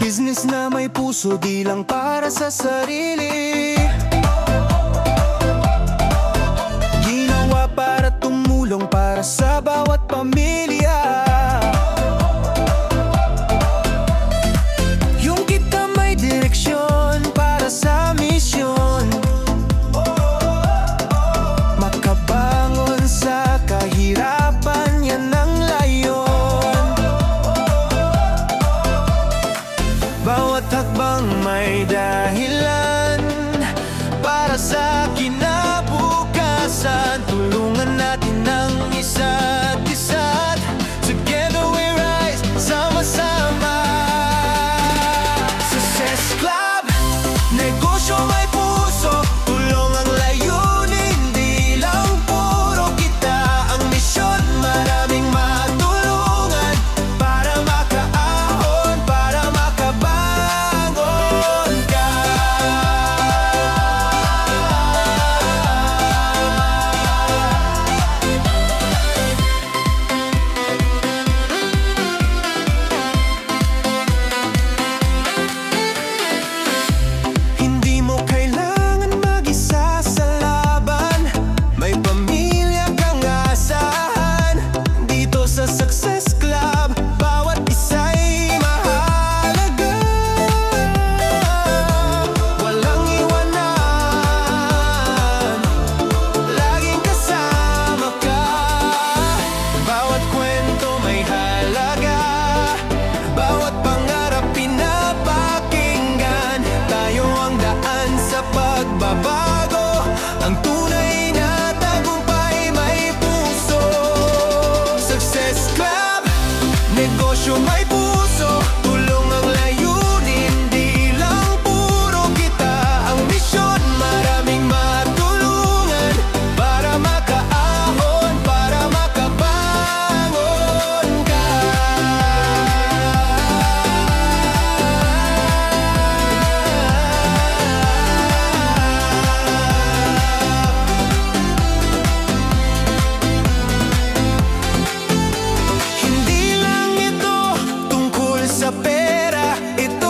Business na may puso, di lang para sa sarili. Ginawa para tumulong para sa bawat pamilya. Yung kita may direksyon para sa misyon. Makabangon sa kahirapan, yan ang layon. Bawat hakbang may dahilan para sa kinabukasan. Tulungan natin ang isa't isa. Together we rise, sama-sama. Success Club, negosyo may puso, tulong ang layunin, di lang puro kita ang misyon. Maraming matulungan para makaahon, para makabangon ka. Hindi mo kailangan mag-isa sa laban, may pamilya kang asahan. Dito sa Success Club, bawat isa'y mahalaga. Walang iwanan, laging kasama ka. Bawat kwento may halaga, bawat pangarap pinapakinggan. Tayo ang daan sa pagbabago, ang tunay na tagumpay may puso. Success Club, negosyo may puso, tulong ang layunin, di lang puro kita ang misyon. Maraming matulungan para makaahon, para makabangon ka. Hindi lang ito tungkol sa pera, ito